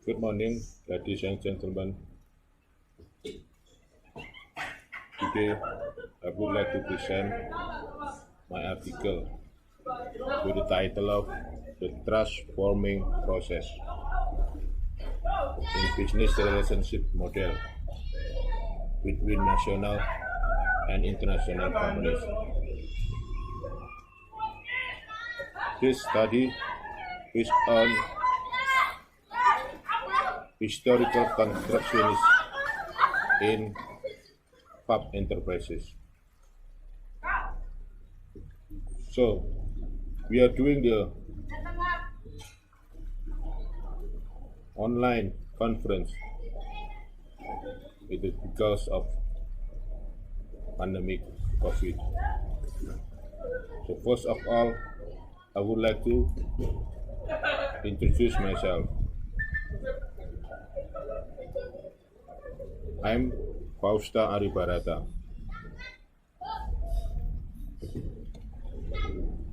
Good morning, ladies and gentlemen. Today, I would like to present my article with the title of The Transforming Process in Business Relationship Model between National and International Companies. This study is on historical constructionists in FAB Enterprises. So, we are doing the online conference. It is because of pandemic COVID. So first of all, I would like to introduce myself. I'm Fausta Ari Barata.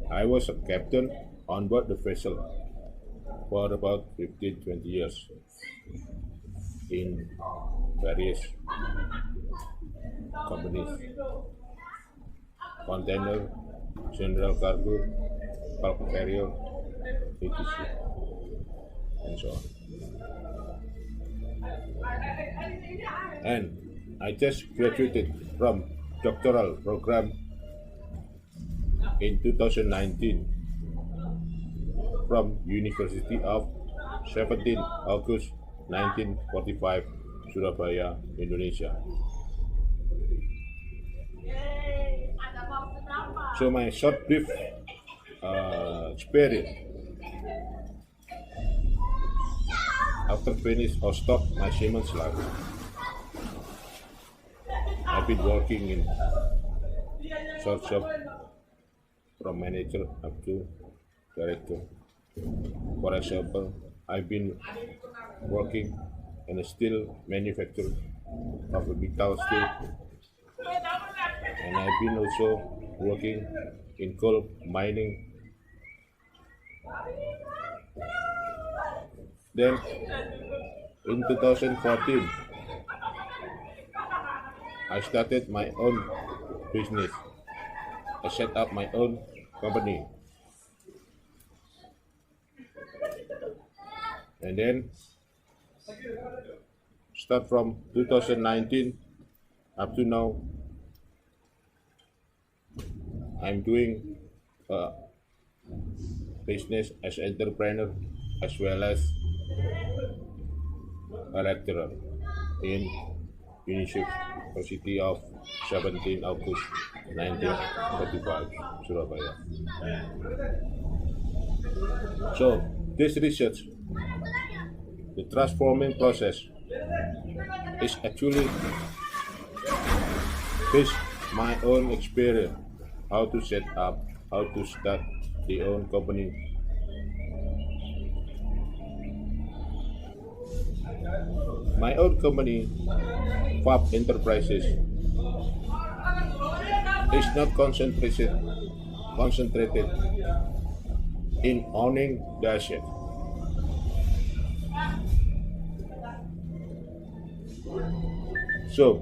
I was a captain on board the vessel for about 15-20 years in various companies, container, general cargo, bulk carrier, etc. and so on. And I just graduated from doctoral program in 2019 from University of 17 August 1945, Surabaya, Indonesia. So my short brief experience after finish or stop my Siemens life. I've been working in short job from manager up to director. For example, I've been working in a steel manufacturer of a Mittal Steel, and I've been also working in coal mining. Then in 2014, I started my own business. I set up my own company. And then start from 2019 up to now, I'm doing business as an entrepreneur as well as a lecturer in University of 17 August 1945, Surabaya. So this research, the transforming process, is actually based my own experience, how to set up, how to start the own company. My own company, FAB Enterprises, is not concentrated in owning the asset. So,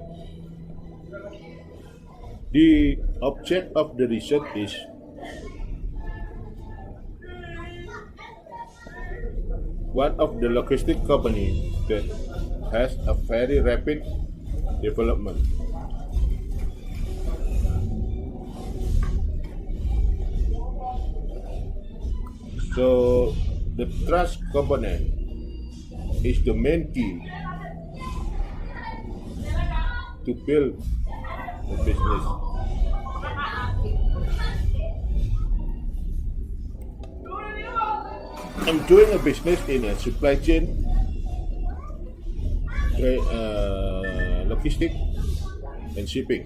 the object of the research is one of the logistic company that has a very rapid development. So the trust component is the main key to build a business. I'm doing a business in a supply chain, logistic and shipping,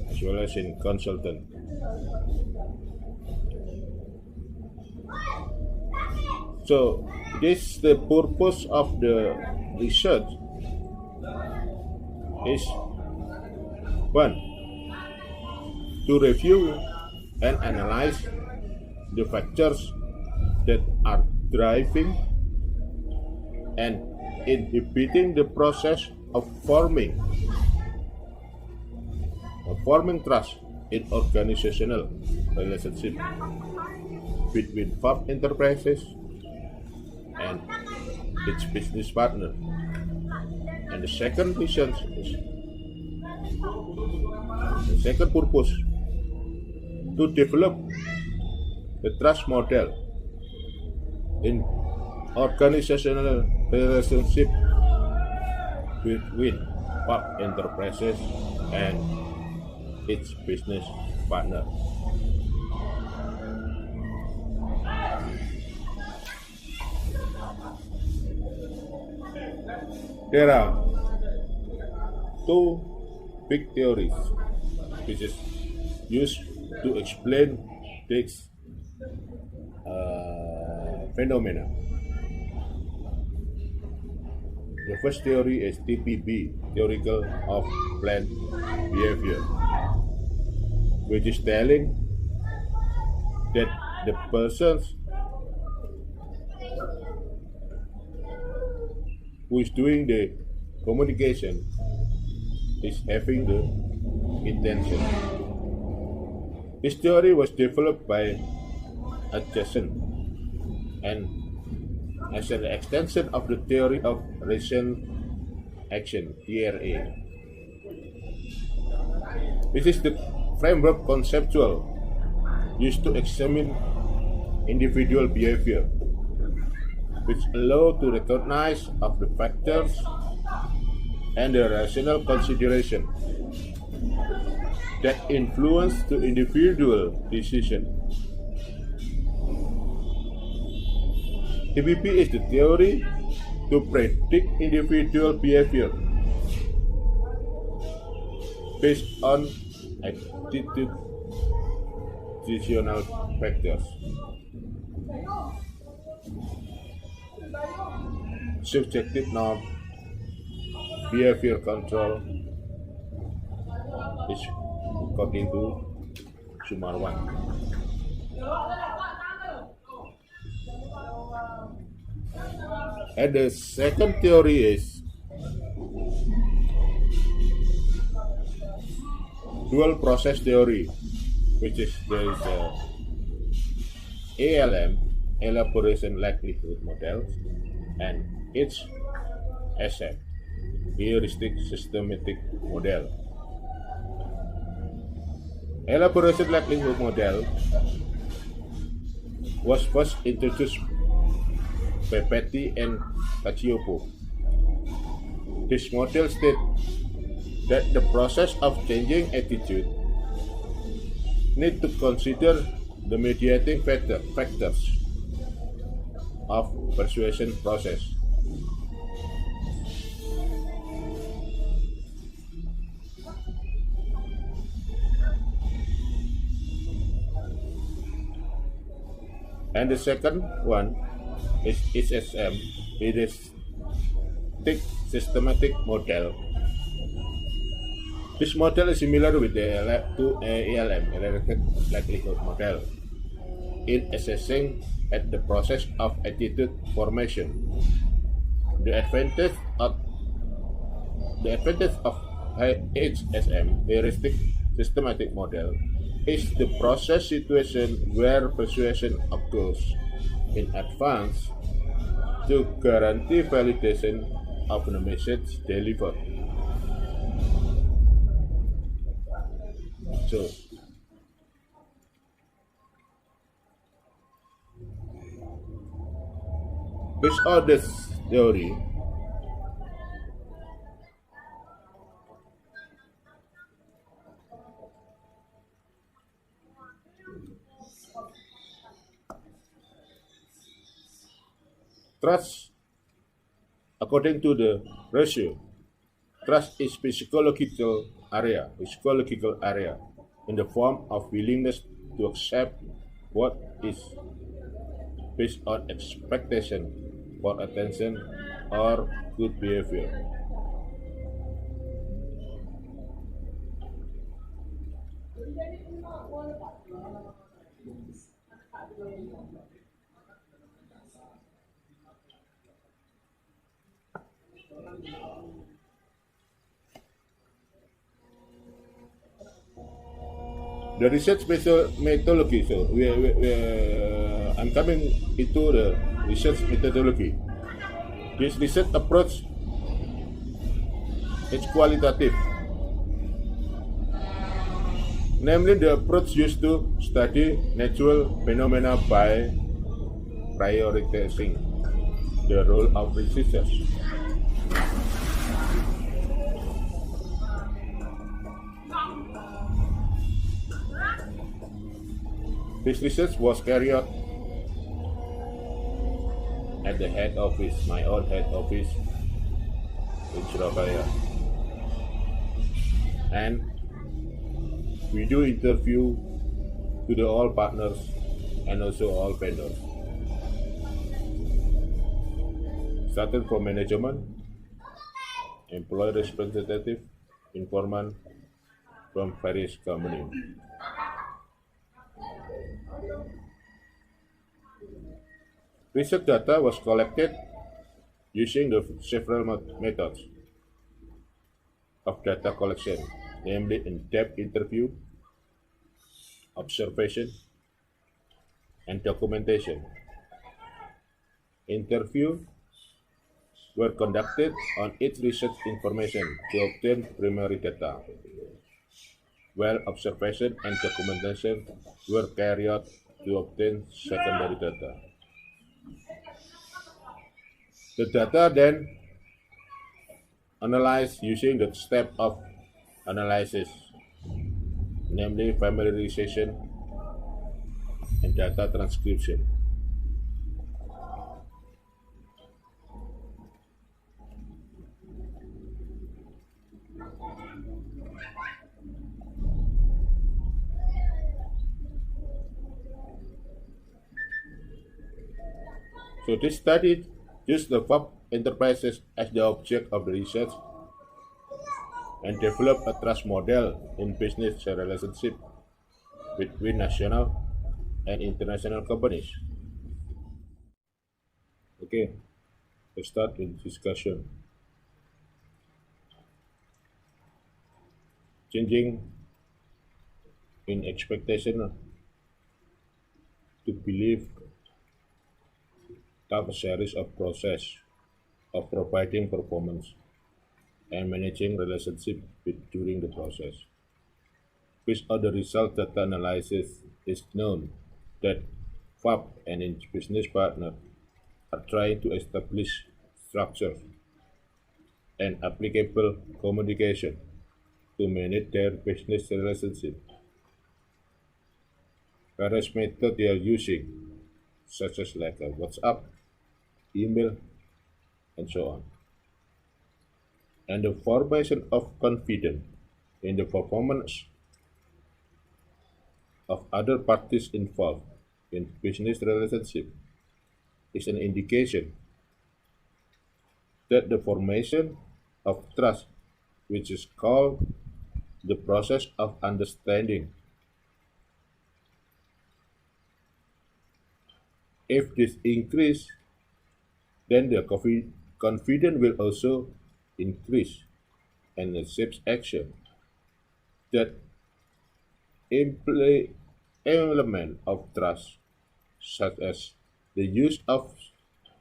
as well as in consultant. So this the purpose of the research is one, to review and analyze the factors that are driving and inhibiting the process of forming trust in organizational relationship between FAB Enterprises and its business partner. And the second purpose to develop the trust model in organizational relationship between FAB Enterprises and its business partner. There are two big theories which is used to explain this phenomena. The first theory is TPB, theoretical of planned behavior, which is telling that the persons who is doing the communication is having the intention. This theory was developed by adjacent and as an extension of the theory of recent action (TRA). This is the framework conceptual used to examine individual behavior, which allow to recognize of the factors and the rational consideration that influence the individual decision. TPP is the theory to predict individual behavior based on attitudinal factors. Subjective norm, behavior control is according to Sumarwan. And the second theory is dual process theory, which is there is ALM, elaboration likelihood models, and its SM, heuristic systematic model. Elaboration likelihood model was first introduced by Petty and Cacioppo. This model states that the process of changing attitude need to consider the mediating factors of persuasion process. And the second one is SSM, heuristic systematic model. This model is similar with the ALM, elaborated likelihood model, in assessing at the process of attitude formation. The advantage of HSM, heuristic systematic model, is the process situation where persuasion occurs in advance to guarantee validation of the message delivered. So, based on this theory, trust, according to the ratio, trust is psychological area in the form of willingness to accept what is based on expectation for attention or good behavior. The research methodology. So I'm coming into the research methodology. This research approach is qualitative, namely the approach used to study natural phenomena by prioritizing the role of researchers. This research was carried out at the head office, my own head office in Surabaya. And we do interview to the all partners and also all vendors. Starting from management, employee representative, informant from various companies. Research data was collected using the several methods of data collection, namely in-depth interview, observation, and documentation. Interviews were conducted on each research information to obtain primary data, while observation and documentation were carried out to obtain secondary data. The data then analyzed using the step of analysis, namely familiarization and data transcription. So this study used the FAB enterprises as the object of the research and developed a trust model in business relationship between national and international companies. Okay, let's start with discussion. Changing in expectation to believe have a series of process of providing performance and managing relationship during the process. Based on the result data analysis, is known that FAB and its business partner are trying to establish structure and applicable communication to manage their business relationship. Various methods they are using, such as like a WhatsApp, email, and so on. And the formation of confidence in the performance of other parties involved in business relationship is an indication that the formation of trust, which is called the process of understanding, if this increase, then the confidence will also increase and accepts action that imply element of trust, such as the use of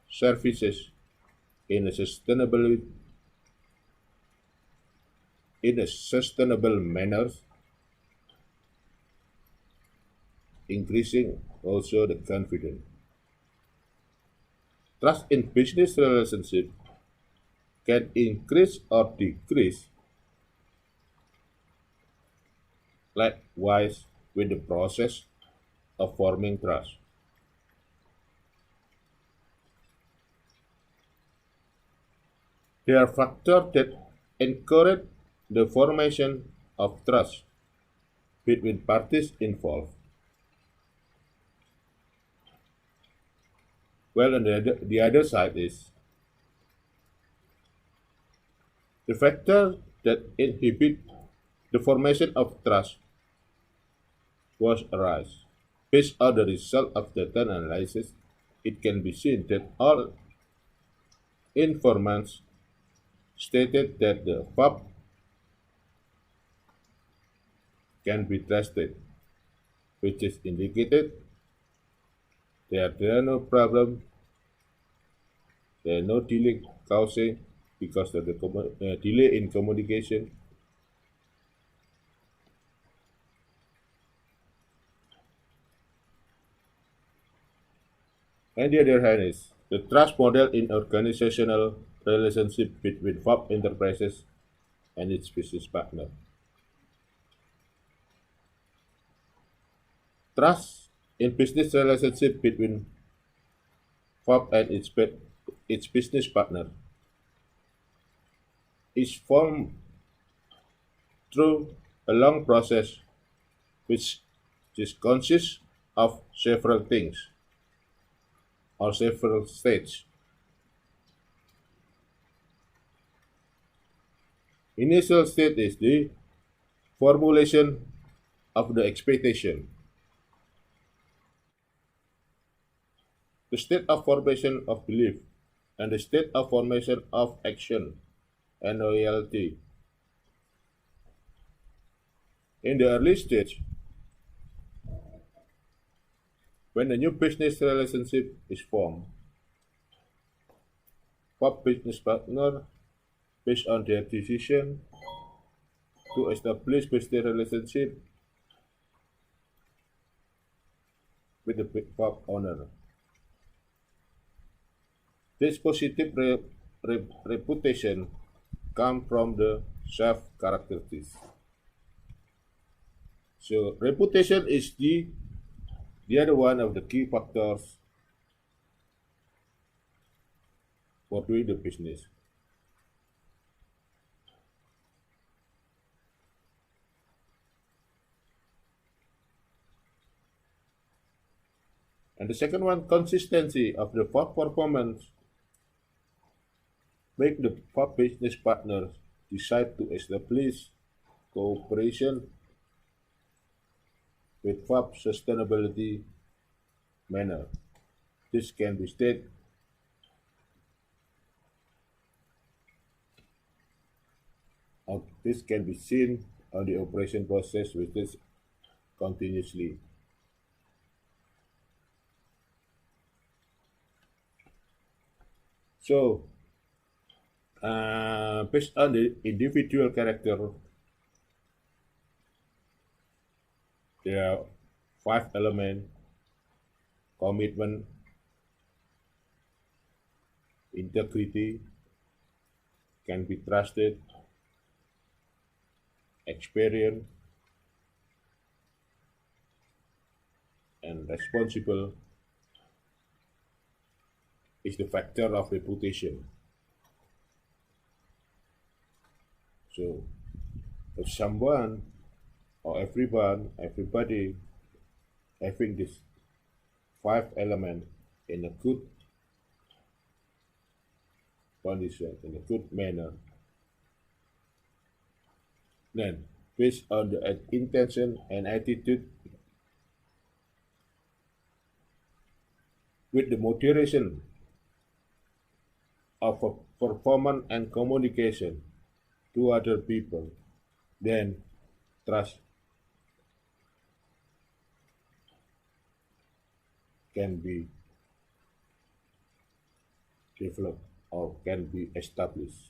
services in a sustainable manner, increasing also the confidence. Trust in business relationship can increase or decrease. Likewise, with the process of forming trust. There are factors that encourage the formation of trust between parties involved. Well, on the other side is the factor that inhibit the formation of trust was arise. Based on the result of data analysis, it can be seen that all informants stated that the FAB can be trusted, which is indicated that there are no problem, there are no delay causing because of the delay in communication. And the other hand is the trust model in organizational relationship between FAB enterprises and its business partner. Trust in business relationship between FAB and its business partner is formed through a long process which just consists of several things or several stages. Initial state is the formulation of the expectation. The state of formation of belief and the state of formation of action and loyalty. In the early stage, when a new business relationship is formed, FAB business partner, based on their decision to establish business relationship with the FAB owner. This positive reputation comes from the self-characteristics. So reputation is the other one of the key factors for doing the business. And the second one, consistency of the FAB performance make the FAB business partners decide to establish cooperation with FAB sustainability manner. This can be stated or this can be seen on the operation process which is continuously. So, based on the individual character, there are 5 elements: commitment, integrity, can be trusted, experience, and responsible is the factor of reputation. So, if someone or everybody having this 5 elements in a good condition, in a good manner, then based on the intention and attitude with the moderation of a performance and communication to other people, then trust can be developed or can be established.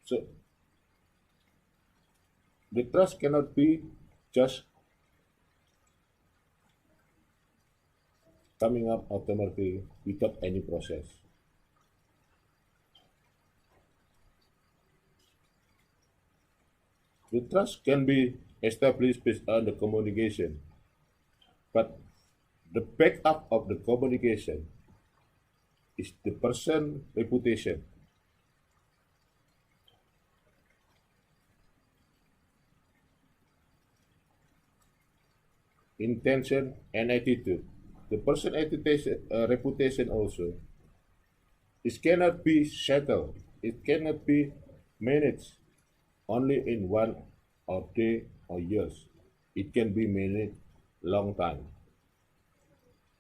So the trust cannot be just coming up automatically without any process. The trust can be established based on the communication, but the backup of the communication is the person reputation. Intention and attitude. The person reputation also. It cannot be settled. It cannot be managed only in 1 or 2 or years. It can be managed long time,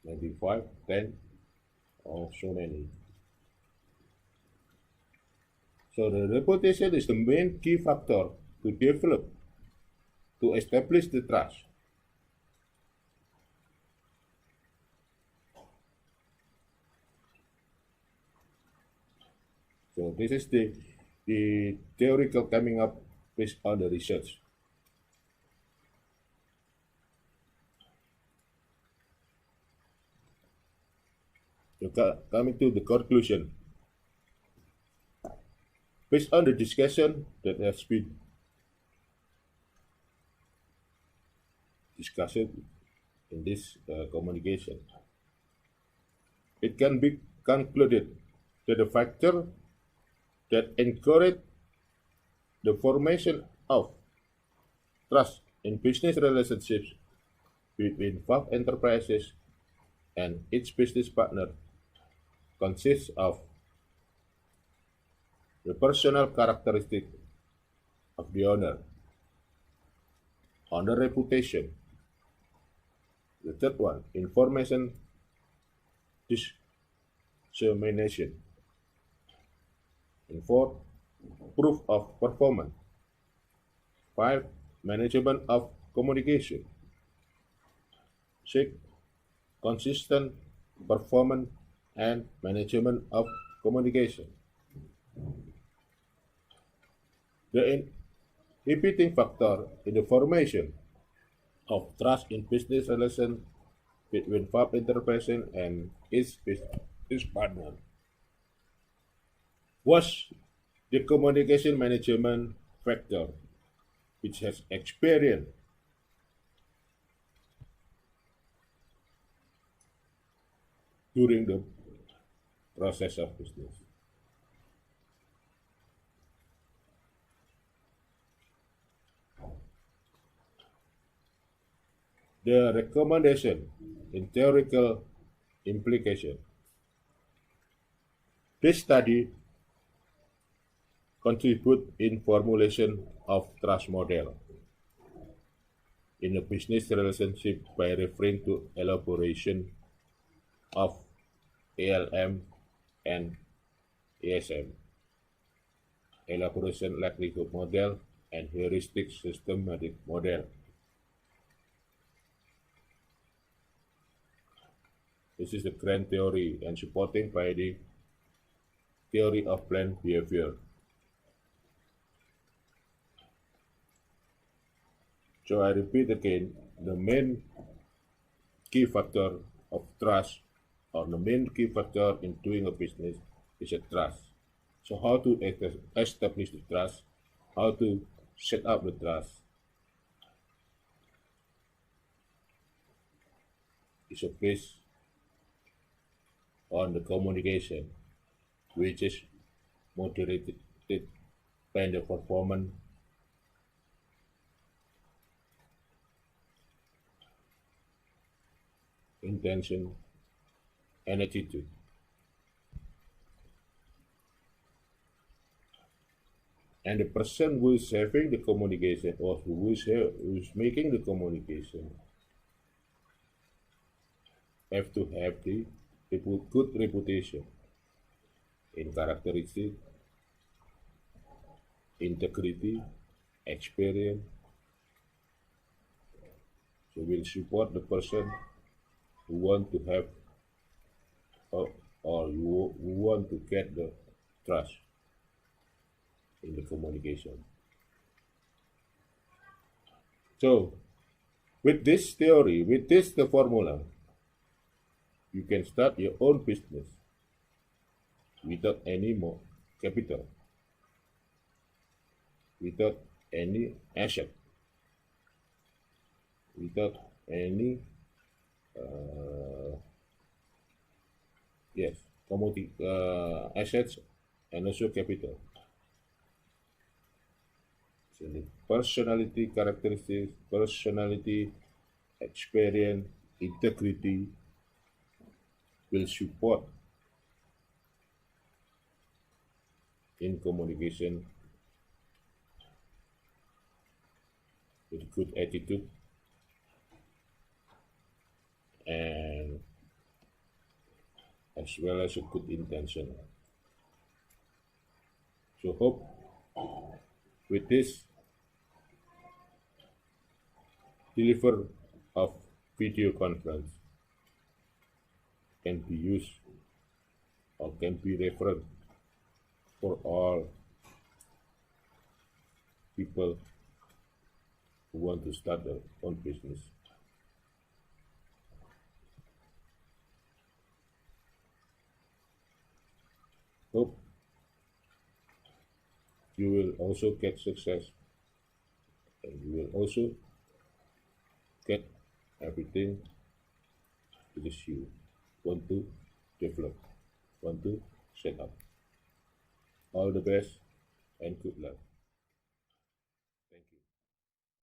maybe 5, 10, or so many. So the reputation is the main key factor to develop, to establish the trust. So this is the theoretical coming up based on the research. So coming to the conclusion, based on the discussion that has been discussed in this communication, it can be concluded that the factor that encourage the formation of trust in business relationships between FAB enterprises and each business partner consists of the personal characteristic of the owner reputation. The third one, information dissemination. And fourth, proof of performance. Five, management of communication. Six, consistent performance and management of communication. The inhibiting factor in the formation of trust in business relations between FAB enterprise and its business partner was the communication management factor, which has experienced during the process of business. The recommendation in theoretical implication. This study contribute in formulation of trust model in a business relationship by referring to elaboration of ALM and ASM, elaboration likelihood model and heuristic systematic model. This is the grand theory and supporting by the theory of planned behavior. So I repeat again, the main key factor of trust or the main key factor in doing a business is a trust. So how to establish the trust, how to set up the trust is based on the communication, which is moderated by the performance intention and attitude. And the person who is having the communication or who is making the communication have to have the good reputation in characteristic, integrity, experience. So we'll support the person who want to have or who want to get the trust in the communication. So with this theory, with this the formula, you can start your own business without any more capital, without any asset, without any yes commodity assets and also capital. So the personality characteristics, personality, experience, integrity will support in communication with good attitude and as well as a good intention. So hope with this deliver of video conference can be used or can be referred for all people who want to start their own business. Hope you will also get success and you will also get everything which you want to develop, want to set up. All the best and good luck.